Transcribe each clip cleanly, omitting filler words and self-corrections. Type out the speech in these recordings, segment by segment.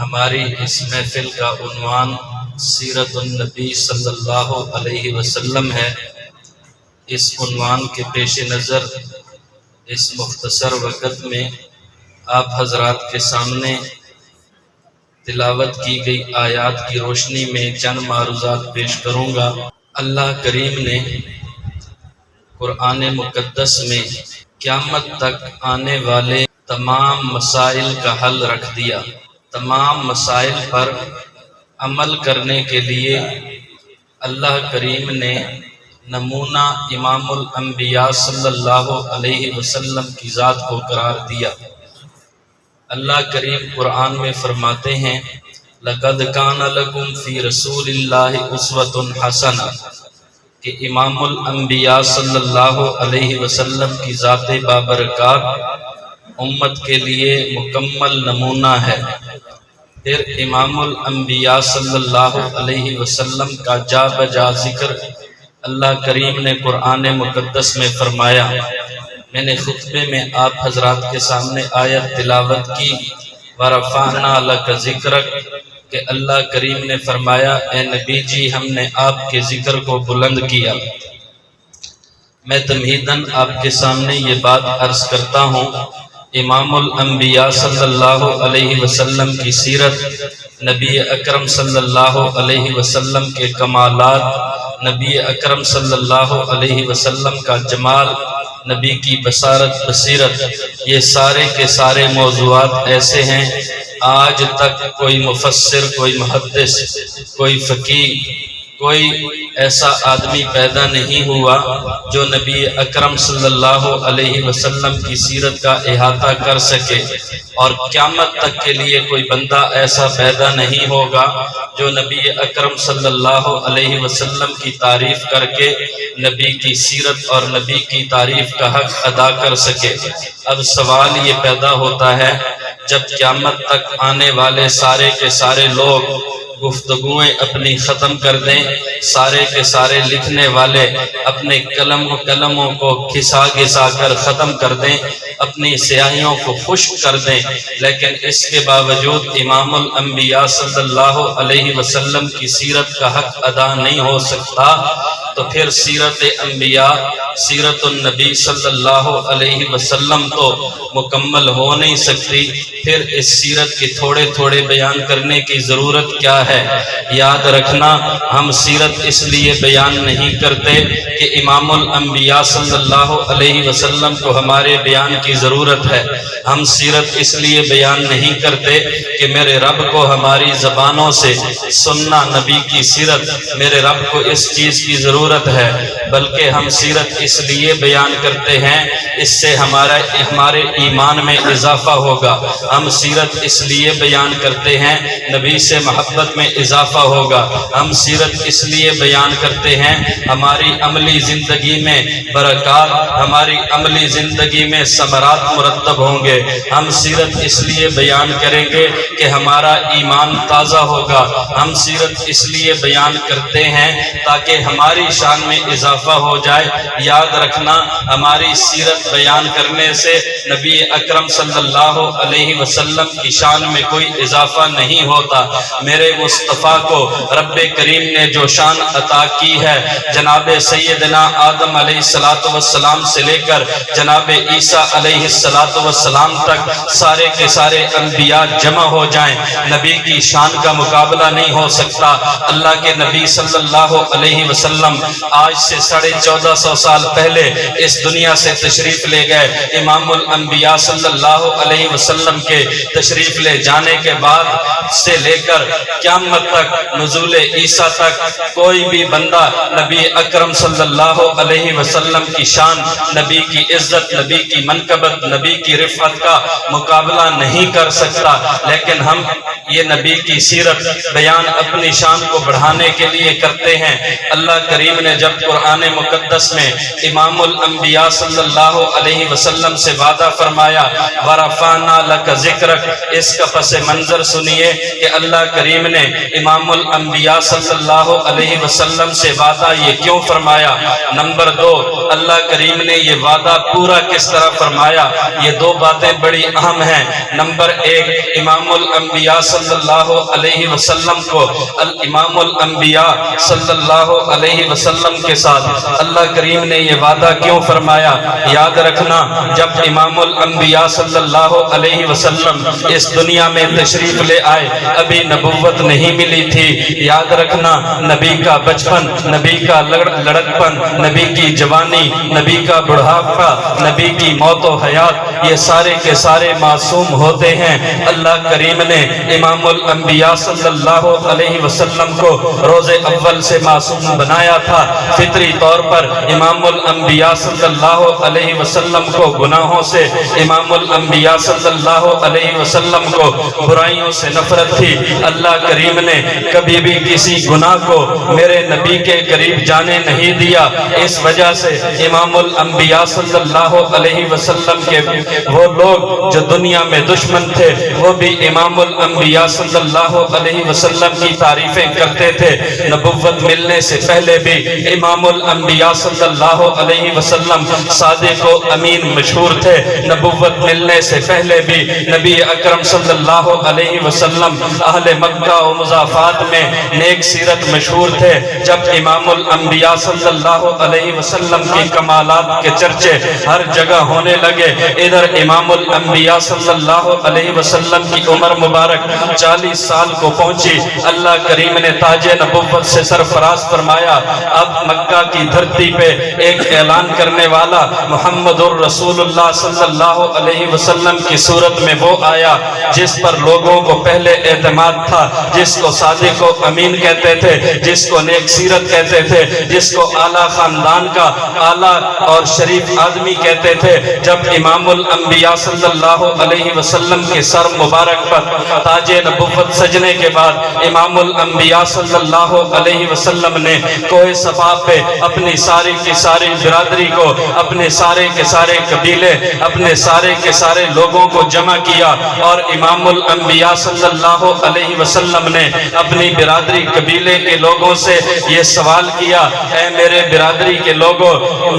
ہماری اس محفل کا عنوان سیرت النبی صلی اللہ علیہ وسلم ہے۔ اس عنوان کے پیش نظر اس مختصر وقت میں آپ حضرات کے سامنے تلاوت کی گئی آیات کی روشنی میں چند معروضات پیش کروں گا۔ اللہ کریم نے قرآن مقدس میں قیامت تک آنے والے تمام مسائل کا حل رکھ دیا۔ تمام مسائل پر عمل کرنے کے لیے اللہ کریم نے نمونہ امام الانبیاء صلی اللہ علیہ وسلم کی ذات کو قرار دیا۔ اللہ کریم قرآن میں فرماتے ہیں لَقَدْ كَانَ لَكُمْ فِي رَسُولِ اللَّهِ أُسْوَةٌ حَسَنَةٌ، کہ امام الانبیاء صلی اللہ علیہ وسلم کی ذات بابرکات امت کے لیے مکمل نمونہ ہے۔ پھر امام الانبیاء صلی اللہ علیہ وسلم کا جا بجا ذکر اللہ کریم نے قرآن مقدس میں فرمایا۔ میں نے خطبے میں آپ حضرات کے سامنے آیت تلاوت کی وَرَفَعْنَا لَكَ ذِكْرَكَ، کہ اللہ کریم نے فرمایا اے نبی جی ہم نے آپ کے ذکر کو بلند کیا۔ میں تمہیداً آپ کے سامنے یہ بات عرض کرتا ہوں، امام الانبیاء صلی اللہ علیہ وسلم کی سیرت، نبی اکرم صلی اللہ علیہ وسلم کے کمالات، نبی اکرم صلی اللہ علیہ وسلم کا جمال، نبی کی بصارت بصیرت، یہ سارے کے سارے موضوعات ایسے ہیں آج تک کوئی مفسر، کوئی محدث، کوئی فقیہ، کوئی ایسا آدمی پیدا نہیں ہوا جو نبی اکرم صلی اللہ علیہ وسلم کی سیرت کا احاطہ کر سکے، اور قیامت تک کے لیے کوئی بندہ ایسا پیدا نہیں ہوگا جو نبی اکرم صلی اللہ علیہ وسلم کی تعریف کر کے نبی کی سیرت اور نبی کی تعریف کا حق ادا کر سکے۔ اب سوال یہ پیدا ہوتا ہے جب قیامت تک آنے والے سارے کے سارے لوگ گفتگویں اپنی ختم کر دیں، سارے کے سارے لکھنے والے اپنے قلموں کو گھسا گھسا کر ختم کر دیں، اپنی سیاہیوں کو خشک کر دیں، لیکن اس کے باوجود امام الانبیاء صلی اللہ علیہ وسلم کی سیرت کا حق ادا نہیں ہو سکتا، تو پھر سیرت انبیاء، سیرت النبی صلی اللہ علیہ وسلم تو مکمل ہو نہیں سکتی۔ پھر اس سیرت کی تھوڑے تھوڑے بیان کرنے کی ضرورت کیا ہے؟ یاد رکھنا، ہم سیرت اس لیے بیان نہیں کرتے کہ امام الانبیاء صلی اللہ علیہ وسلم کو ہمارے بیان کی ضرورت ہے۔ ہم سیرت اس لیے بیان نہیں کرتے کہ میرے رب کو ہماری زبانوں سے سننا نبی کی سیرت، میرے رب کو اس چیز کی ضرورت ہے، بلکہ ہم سیرت اس لیے بیان کرتے ہیں اس سے ہمارے ایمان میں اضافہ ہوگا۔ ہم سیرت اس لیے بیان کرتے ہیں نبی سے محبت میں اضافہ ہوگا۔ ہم سیرت اس لیے بیان کرتے ہیں ہماری عملی زندگی میں برکات، ہماری عملی زندگی میں ثمرات مرتب ہوں گے۔ ہم سیرت اس لیے بیان کریں گے کہ ہمارا ایمان تازہ ہوگا۔ ہم سیرت اس لیے بیان کرتے ہیں تاکہ ہماری شان میں اضافہ ہو جائے۔ یاد رکھنا، ہماری سیرت بیان کرنے سے نبی اکرم صلی اللہ علیہ وسلم کی شان میں کوئی اضافہ نہیں ہوتا۔ میرے مصطفیٰ کو رب کریم نے جو شان عطا کی ہے، جناب سیدنا آدم علیہ السلام سے لے کر جناب عیسیٰ علیہ السلام تک سارے کے سارے انبیاء جمع ہو جائیں، نبی کی شان کا مقابلہ نہیں ہو سکتا۔ اللہ کے نبی صلی اللہ علیہ وسلم آج سے 1450 سال پہلے اس دنیا سے تشریف لے گئے۔ امام الانبیاء صلی اللہ علیہ وسلم کے تشریف لے جانے کے بعد سے لے کر قیامت تک، نزول عیسیٰ تک، کوئی بھی بندہ نبی اکرم صلی اللہ علیہ وسلم کی شان، نبی کی عزت، نبی کی منقبت، نبی کی رفعت کا مقابلہ نہیں کر سکتا۔ لیکن ہم یہ نبی کی سیرت بیان اپنی شان کو بڑھانے کے لیے کرتے ہیں۔ اللہ کریم نے جب قرآن مقدس میں امام الانبیاء صلی اللہ علیہ وسلم سے وعدہ فرمایا وَرَفَعْنَا لَكَ ذِكْرَكَ، اس کا پس منظر سنیے۔ کہ اللہ کریم نے امام الانبیاء صلی اللہ علیہ وسلم سے وعدہ یہ کیوں فرمایا؟ نمبر 2، اللہ کریم نے یہ وعدہ پورا کس طرح فرمایا؟ یہ دو باتیں بڑی اہم ہیں۔ نمبر 1، امام الانبیاء صلی اللہ علیہ وسلم کو امام الانبیاء صلی اللہ علیہ وسلم کے ساتھ اللہ کریم نے یہ وعدہ کیوں فرمایا؟ یاد رکھنا، جب امام الانبیاء صلی اللہ علیہ وسلم اس دنیا میں تشریف لے آئے، ابھی نبوت نہیں ملی تھی۔ یاد رکھنا، نبی کا بچپن، نبی کا لڑکپن، نبی کی جوانی، نبی کا بڑھاپا، نبی کی موت و حیات، یہ سارے کے سارے معصوم ہوتے ہیں۔ اللہ کریم نے امام الانبیاء صلی اللہ علیہ وسلم کو روز اول سے معصوم بنایا تھا۔ فطری طور پر امام الانبیاء صلی اللہ علیہ وسلم کو گناہوں سے، امام الانبیاء صلی اللہ علیہ وسلم کو برائیوں سے نفرت تھی۔ اللہ کریم نے کبھی بھی کسی گناہ کو میرے نبی کے قریب جانے نہیں دیا۔ اس وجہ سے امام الانبیاء صلی اللہ علیہ وسلم کے وہ لوگ جو دنیا میں دشمن تھے، وہ بھی امام الانبیاء صلی اللہ علیہ وسلم کی تعریفیں کرتے تھے۔ نبوت ملنے سے پہلے بھی امام الانبیاء صلی اللہ علیہ وسلم صادق و امین مشہور تھے۔ نبوت ملنے سے پہلے بھی نبی اکرم صلی اللہ علیہ وسلم اہل مکہ و مضافات میں نیک سیرت مشہور تھے۔ جب امام الانبیاء صلی اللہ علیہ وسلم کی کمالات کے چرچے ہر جگہ ہونے لگے، ادھر امام الانبیاء صلی اللہ علیہ وسلم کی عمر مبارک 40 سال کو پہنچی۔ اللہ کریم نے تاج نبوت سے سرفراز فرمایا، اب مکہ کی دھرتی پہ ایک اعلان کرنے والا محمد الرسول اللہ صلی اللہ علیہ وسلم کی صورت میں وہ آیا جس پر لوگوں کو پہلے اعتماد تھا، جس کو صادق و امین کہتے تھے، جس کو نیک سیرت کہتے تھے، جس کو اعلیٰ خاندان کا اعلیٰ اور شریف آدمی کہتے تھے۔ جب امام الانبیاء صلی اللہ علیہ وسلم کے سر مبارک پر تاج نبوت سجنے کے بعد امام الانبیاء صلی اللہ علیہ وسلم نے کوہ صفا پہ اپنی ساری کی ساری برادری کو، اپنے سارے کے سارے قبیلے، اپنے سارے کے سارے لوگوں کو جمع کیا، اور امام الانبیاء صلی اللہ علیہ وسلم نے اپنی برادری قبیلے کے لوگوں سے یہ سوال کیا، اے میرے برادری کے لوگوں،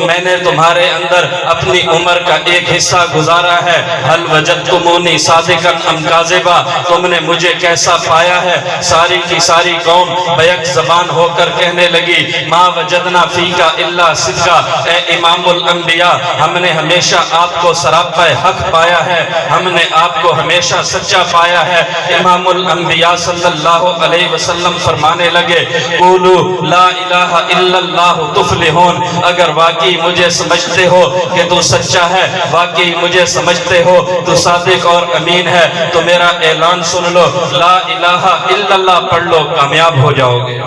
میں نے تمہارے اندر اپنی عمر کا ایک حصہ گزارا ہے، حل وجدتمونی صادقا ام کاذبا، تم نے مجھے کیسا پایا ہے؟ ساری کی ساری قوم بیک زبان ہو کر کہنے لگی، ما وجدنا فیکا الا صدقا، اے امام الانبیاء، ہم نے ہمیشہ آپ کو سراپا حق پایا ہے، ہم نے آپ کو ہمیشہ سچا پایا ہے۔ امام الانبیاء صلی اللہ علیہ وسلم فرمانے لگے، قولو لا الہ الا اللہ تفلحون، اگر واقعی مجھے سمجھتے ہو کہ تو سچا ہے، واقعی مجھے سمجھتے ہو تو صادق اور امین ہے، تو میرا اعلان سن لو، لا الہ الا اللہ پڑھ لو، کامیاب ہو جاؤ گے۔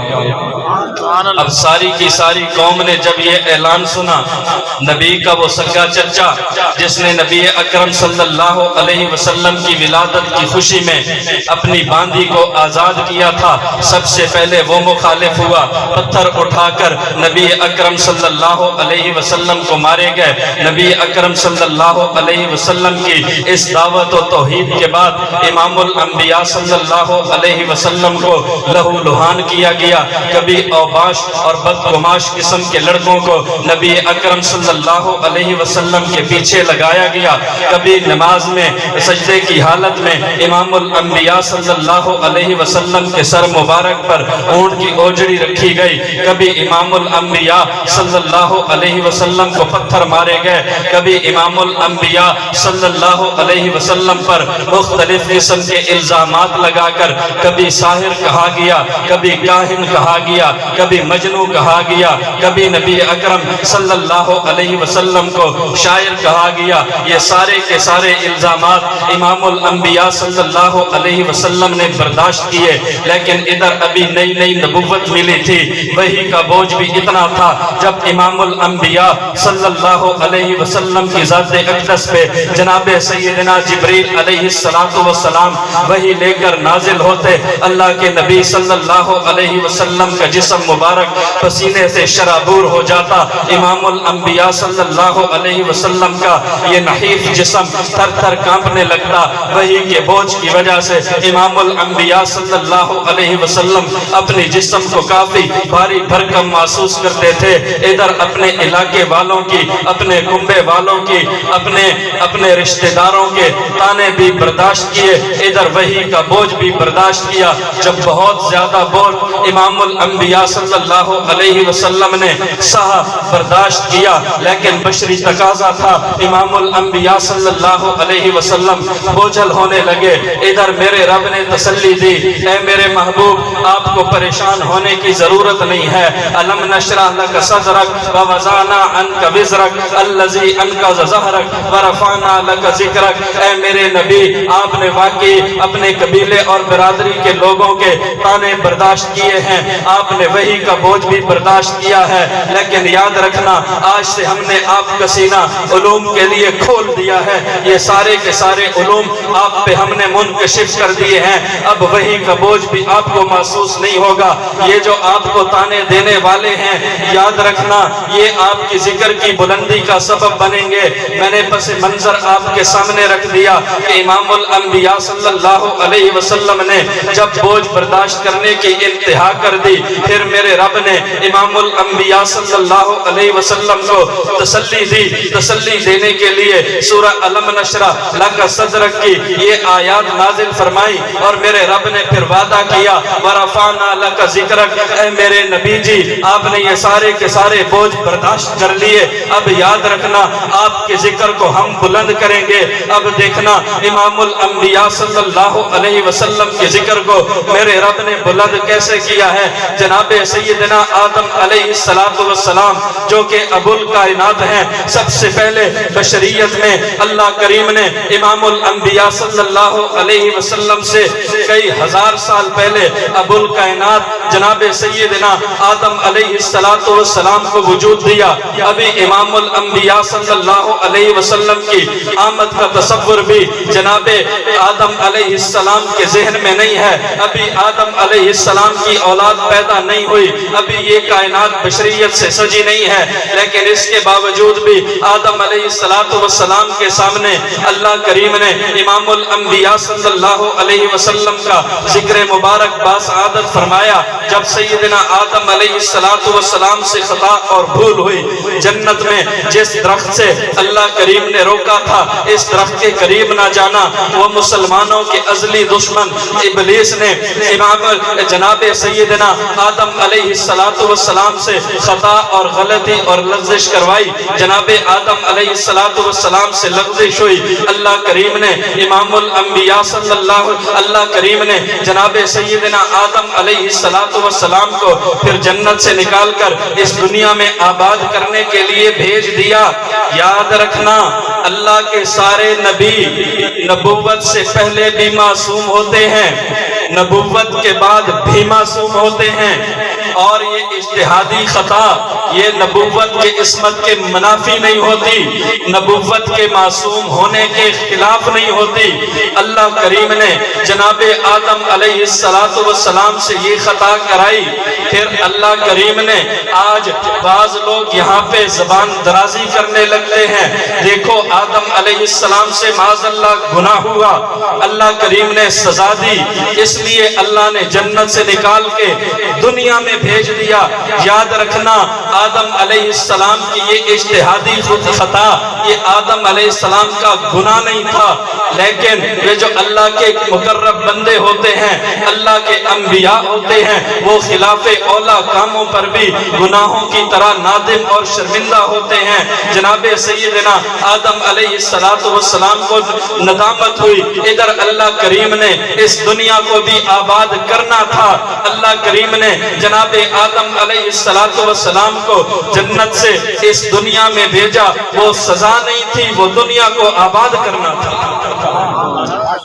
اب ساری کی ساری قوم نے جب یہ اعلان سنا، نبی کا وہ سگا چچا جس نے نبی اکرم صلی اللہ علیہ وسلم کی ولادت کی خوشی میں اپنی باندھی کو آزاد کیا تھا، سب سے پہلے وہ مخالف ہوا، پتھر اٹھا کر نبی اکرم صلی اللہ علیہ وسلم کو مارے گئے۔ نبی اکرم صلی اللہ علیہ وسلم کی اس دعوت و توحید کے بعد امام الانبیاء صلی اللہ علیہ وسلم کو لہو لہان کیا گیا۔ کبھی اوباش اور بدگماش قسم کے لڑکوں کو نبی اکرم صلی اللہ علیہ وسلم کے پیچھے لگایا گیا، کبھی نماز میں سجدے کی حالت میں امام الانبیاء صلی اللہ علیہ وسلم کے سر مبارک پر اونٹ کی اوجڑی رکھی گئی، کبھی امام الانبیاء صلی اللہ علیہ وسلم کو پتھر مارے گئے، کبھی امام الانبیاء صلی اللہ علیہ وسلم پر مختلف قسم کے الزامات لگا کر کبھی ساحر کہا گیا، کبھی کاہن کہا گیا، کبھی مجنو کہا گیا، کبھی نبی اکرم صلی اللہ علیہ وسلم کو شاعر کہا گیا۔ یہ سارے کے سارے الزامات امام الانبیاء صلی اللہ علیہ وسلم نے برداشت کیے، لیکن ادھر ابھی نئی نئی نبوت ملی تھی، وحی کا بوجھ بھی اتنا تھا۔ جب امام الانبیاء صلی اللہ علیہ وسلم کی ذات اقدس پہ جناب سیدنا جبریل علیہ السلام وحی لے کر نازل ہوتے، اللہ کے نبی صلی اللہ علیہ وسلم کا جسم مبارک پسینے سے شرابور ہو جاتا، امام الانبیاء صلی اللہ علیہ وسلم کا یہ نحیف جسم تھر تھر کانپنے لگتا۔ وحی کے بوجھ کی وجہ سے امام الانبیاء صلی اللہ علیہ وسلم اپنے جسم کو کافی بھاری بھرکم محسوس کرتے تھے. ادھر اپنے علاقے والوں کی، اپنے کنبے والوں کی، اپنے رشتہ داروں کے تانے بھی برداشت کیے، ادھر وحی کا بوجھ بھی برداشت کیا. جب بہت زیادہ بوجھ امام الانبیاء صلی اللہ علیہ وسلم نے سہا، برداشت کیا، لیکن بشری تقاضا تھا. امام الانبیاء صلی اللہ علیہ وسلم بوجھل ہونے لگے. ادھر میرے رب نے تسلی دی، اے میرے محبوب آپ کو پریشان ہونے کی ضرورت نہیں ہے. الم نشرح لک صدرک ووضعنا عنک وزرک الذی انقض ظہرک ورفعنا لک ذکرک. اے میرے نبی آپ نے واقعی اپنے قبیلے اور برادری کے لوگوں کے تانے برداشت کیے ہیں، آپ نے وحی کا بوجھ بھی برداشت کیا ہے، لیکن یاد رکھنا آج سے ہم نے آپ کا سینہ علوم کے لیے کھول دیا ہے. یہ سارے کے سارے علوم آپ پہ ہم نے منکشف کر دیے ہیں. اب وحی کا بوجھ بھی آپ کو محسوس نہیں ہوگا. یہ جو آپ کو تانے دینے والے ہیں، یاد رکھنا یہ آپ کی ذکر کی بلندی کا سبب بنیں گے. میں نے پس منظر آپ کے سامنے رکھ دیا کہ امام الانبیاء صلی اللہ علیہ وسلم نے جب بوجھ برداشت کرنے کی انتہا کر دی، پھر میرے رب نے امام الانبیاء صلی اللہ علیہ وسلم کو تسلی دی. تسلی دینے کے لیے سورہ الم نشرح لک صدرک کی یہ آیات نازل فرمائی، اور میرے رب نے پھر وعدہ کیا ورفعنا لک ذکرک. اے میرے نبی جی آپ نے یہ سارے کے سارے بوجھ برداشت کر لیے، اب یاد رکھنا آپ کے ذکر کو ہم بلند کریں گے. اب دیکھنا امام الانبیاء صلی اللہ علیہ وسلم کے ذکر کو میرے رب نے بلند کیسے کیا ہے. جناب سیدنا آدم علیہ السلام جو کہ ابو الکائنات ہیں، سب سے پہلے بشریت میں اللہ کریم نے امام الانبیاء صلی اللہ علیہ وسلم سے کئی ہزار سال پہلے ابو الکائنات جناب سیدنا آدم علیہ السلام کو وجود دیا. ابھی امام الانبیاء صلی اللہ علیہ وسلم کی آمد کا تصور بھی جناب آدم علیہ السلام کے ذہن میں نہیں ہے. ابھی آدم علیہ السلام کی اولاد پیدا نہیں ہوئی، ابھی یہ کائنات بشریت سے سجی نہیں ہے، لیکن اس کے باوجود بھی آدم علیہ السلام کے سامنے اللہ کریم نے امام الانبیاء صلی اللہ علیہ وسلم کا ذکر مبارک باسعادت فرمایا. جب سیدنا آدم علیہ السلام سے خطا اور بھول ہوئی، جنت میں جس درخت سے اللہ کریم نے روکا تھا اس درخت کے قریب نہ جانا، وہ مسلمانوں کے ازلی دشمن ابلیس نے امام جناب سیدنا آدم علیہ السلام سے خطا اور غلطی اور لغزش کروائی. جناب آدم علیہ السلام سے لغزش ہوئی. اللہ کریم نے امام الانبیاء صلی اللہ کریم نے جناب سیدنا آدم علیہ السلام کو پھر جنت سے نکال کر اس دنیا میں آباد کرنے کے لیے بھیج دیا. یاد رکھنا اللہ کے سارے نبی نبوت سے پہلے بھی معصوم ہوتے ہیں، نبوت کے بعد بھی معصوم ہوتے ہیں، اور یہ اجتہادی خطا یہ نبوت کے عصمت کے منافی نہیں ہوتی، نبوت کے معصوم ہونے کے خلاف نہیں ہوتی. اللہ کریم نے جناب آدم علیہ السلام سے یہ خطا کرائی. پھر اللہ کریم نے آج بعض لوگ یہاں پہ زبان درازی کرنے لگتے ہیں. دیکھو آدم علیہ السلام سے معاذ اللہ گناہ ہوا، اللہ کریم نے سزا دی، اس لیے اللہ نے جنت سے نکال کے دنیا میں بھیج دیا. یاد رکھنا آدم علیہ السلام کی یہ اجتہادی خطا یہ آدم علیہ السلام کا گناہ نہیں تھا، لیکن یہ جو اللہ کے مقرب بندے ہوتے ہیں، اللہ کے انبیاء ہوتے ہیں، وہ خلاف اولا کاموں پر بھی گناہوں کی طرح نادم اور شرمندہ ہوتے ہیں. جناب سیدنا آدم علیہ السلام کو ندامت ہوئی، ادھر اللہ کریم نے اس دنیا کو بھی آباد کرنا تھا. اللہ کریم نے جناب آدم علیہ السلام کو جنت سے اس دنیا میں بھیجا، وہ سزا نہیں تھی، وہ دنیا کو آباد کرنا تھا.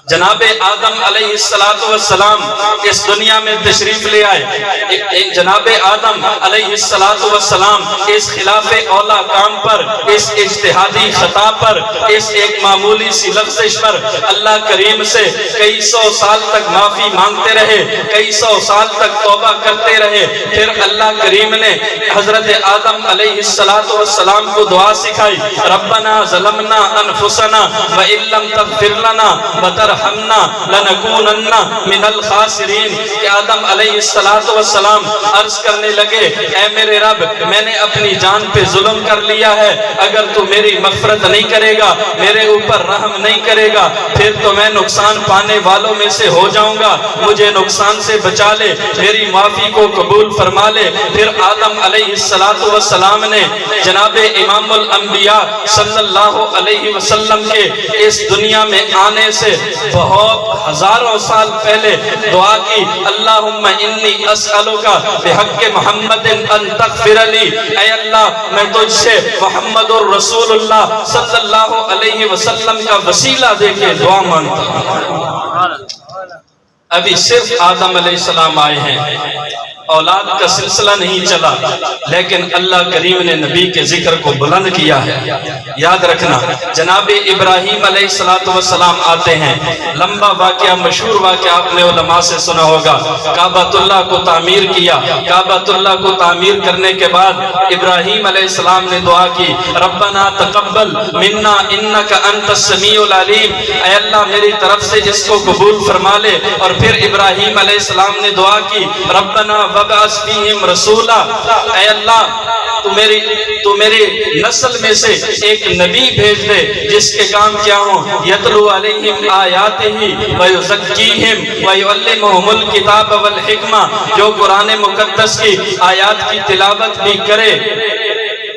جناب آدم علیہ السلام اس دنیا میں تشریف لے آئے. جناب آدم علیہ السلام اس خلاف اولا کام پر، اس اجتہادی خطا پر، اس ایک معمولی سی لغزش پر اللہ کریم سے کئی سو سال تک معافی مانگتے رہے، کئی سو سال تک توبہ کرتے رہے. پھر اللہ کریم نے حضرت آدم علیہ السلام کو دعا سکھائی، ربنا ظلمنا انفسنا وان لم تغفر لنا وترحمنا ترحمنا لنکونن من الخاسرین، کہ آدم علیہ السلام عرض کرنے لگے اے میرے رب میں نے اپنی جان پہ ظلم کر لیا ہے، اگر تو میری مغفرت نہیں کرے گا، میرے اوپر رحم نہیں کرے گا، پھر تو میں نقصان پانے والوں میں سے ہو جاؤں گا، مجھے نقصان سے بچا لے، میری معافی کو قبول فرما لے۔ پھر آدم علیہ السلام نے جناب امام الانبیاء صلی اللہ علیہ وسلم کے اس دنیا میں آنے سے بہت ہزاروں سال پہلے دعا کی، اللہم انی اسألک بحق محمد ان تغفر لی، اے اللہ میں تجھ سے محمد الرسول اللہ صلی اللہ علیہ وسلم کا وسیلہ دے کے دعا مانگتا ہوں۔ ابھی صرف آدم علیہ السلام آئے ہیں، اولاد کا سلسلہ نہیں چلا، لیکن اللہ کریم نے نبی کے ذکر کو بلند کیا ہے۔ یاد رکھنا جناب ابراہیم علیہ السلام آتے ہیں، لمبا واقعہ مشہور واقعہ آپ نے علماء سے سنا ہوگا، کعبۃ اللہ کو تعمیر کیا، کعبۃ اللہ کو تعمیر کرنے کے بعد ابراہیم علیہ السلام نے دعا کی، ربنا تقبل منا انک انت السمیع العلیم، اے اللہ میری طرف سے اس کو قبول فرما لے۔ اور پھر ابراہیم علیہ السلام نے دعا کی، ربنا وَبَعَثْ فِيهِمْ رَسُولًا، اے اللہ تو میری نسل میں سے ایک نبی بھیج دے جس کے کام کیا ہوں، یتلو علیہم آیاتہ ویزکیہم ویعلمہم الکتاب والحکمہ، جو قرآن مقدس کی آیات کی تلاوت بھی کرے،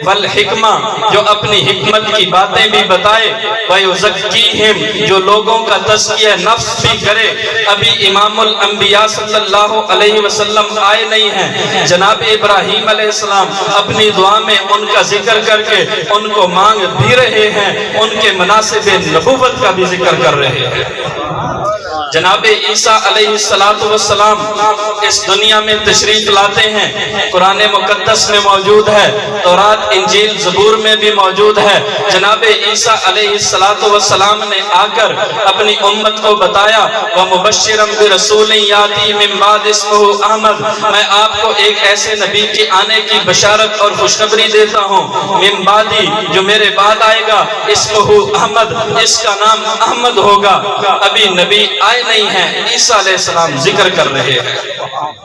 والحکمہ جو اپنی حکمت کی باتیں بھی بتائے، ویزکیہم جو لوگوں کا تزکیہ نفس بھی کرے۔ ابھی امام الانبیاء صلی اللہ علیہ وسلم آئے نہیں ہیں، جناب ابراہیم علیہ السلام اپنی دعا میں ان کا ذکر کر کے ان کو مانگ بھی رہے ہیں، ان کے مناسب نبوت کا بھی ذکر کر رہے ہیں۔ جناب عیسیٰ علیہ السلام اس دنیا میں تشریف لاتے ہیں، قرآن مقدس میں موجود ہے، تورات انجیل زبور میں بھی موجود ہے۔ جناب عیسیٰ علیہ السلام نے آ کر اپنی امت کو بتایا، وَمُبَشِّرًا بِرَسُولٍ يَأْتِي مِن بَعْدِهِ اسْمُهُ احمد، میں آپ کو ایک ایسے نبی کے آنے کی بشارت اور خوشخبری دیتا ہوں، من بعدی جو میرے بعد آئے گا، اسمہ احمد، اس کا نام احمد ہوگا۔ ابھی نبی آئے نہیں ہیں، عیسیٰ علیہ السلام ذکر کر رہے ہیں۔